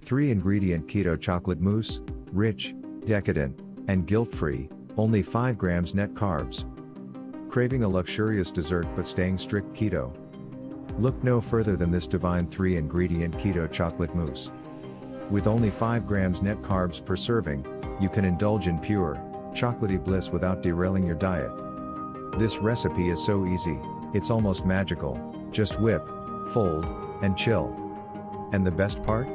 3-ingredient keto chocolate mousse, rich, decadent, and guilt-free, only 5 grams net carbs. Craving a luxurious dessert but staying strict keto? Look no further than this divine 3-ingredient keto chocolate mousse. With only 5 grams net carbs per serving, you can indulge in pure, chocolatey bliss without derailing your diet. This recipe is so easy, it's almost magical. Just whip, fold, and chill. And the best part?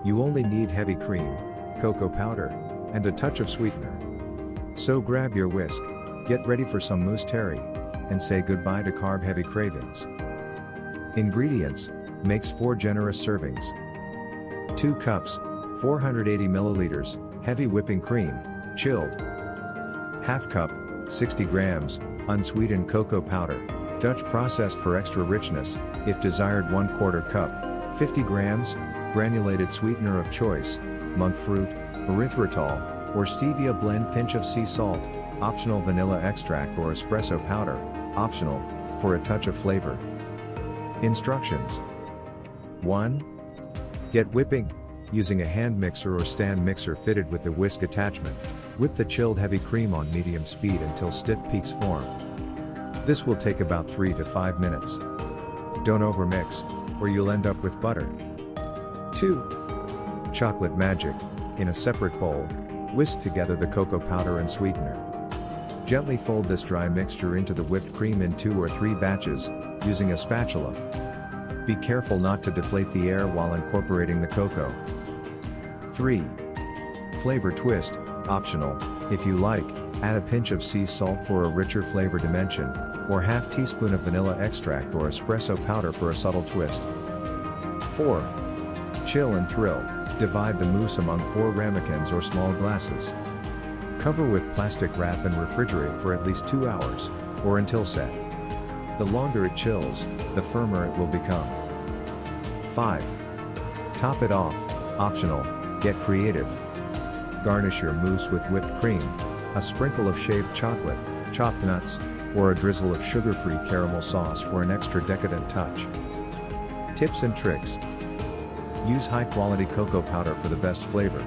You only need heavy cream, cocoa powder, and a touch of sweetener. So grab your whisk, get ready for some mousse-tery, and say goodbye to carb-heavy cravings. Ingredients: makes 4 generous servings. 2 cups, 480 milliliters, heavy whipping cream, chilled. Half cup, 60 grams, unsweetened cocoa powder, Dutch processed for extra richness, if desired. 1/4 cup, 50 grams, granulated sweetener of choice, monk fruit, erythritol, or stevia blend. Pinch of sea salt, optional. Vanilla extract or espresso powder, optional, for a touch of flavor. Instructions. 1. Get whipping. Using a hand mixer or stand mixer fitted with the whisk attachment, whip the chilled heavy cream on medium speed until stiff peaks form. This will take about 3 to 5 minutes. Don't overmix, or you'll end up with butter. 2. Chocolate magic. In a separate bowl, whisk together the cocoa powder and sweetener. Gently fold this dry mixture into the whipped cream in 2 or 3 batches, using a spatula. Be careful not to deflate the air while incorporating the cocoa. 3. Flavor twist, optional. If you like, add a pinch of sea salt for a richer flavor dimension, or half teaspoon of vanilla extract or espresso powder for a subtle twist. 4. Chill and thrill. Divide the mousse among 4 ramekins or small glasses. Cover with plastic wrap and refrigerate for at least 2 hours, or until set. The longer it chills, the firmer it will become. 5. Top it off, optional, get creative. Garnish your mousse with whipped cream, a sprinkle of shaved chocolate, chopped nuts, or a drizzle of sugar-free caramel sauce for an extra decadent touch. Tips and tricks. Use high-quality cocoa powder for the best flavor.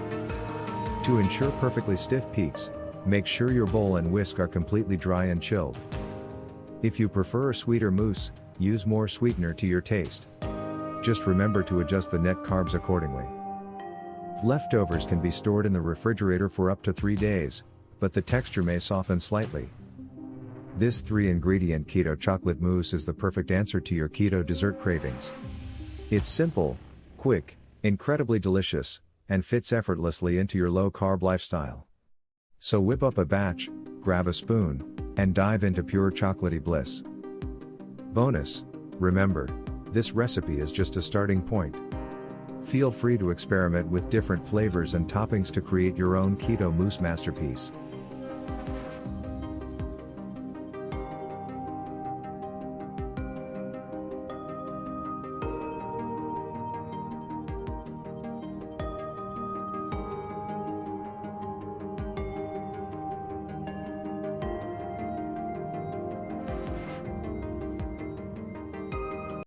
To ensure perfectly stiff peaks, make sure your bowl and whisk are completely dry and chilled. If you prefer a sweeter mousse, use more sweetener to your taste. Just remember to adjust the net carbs accordingly. Leftovers can be stored in the refrigerator for up to 3 days, but the texture may soften slightly. This 3-ingredient keto chocolate mousse is the perfect answer to your keto dessert cravings. It's simple, quick, incredibly delicious, and fits effortlessly into your low-carb lifestyle. So whip up a batch, grab a spoon, and dive into pure chocolatey bliss. Bonus: remember, this recipe is just a starting point. Feel free to experiment with different flavors and toppings to create your own keto mousse masterpiece.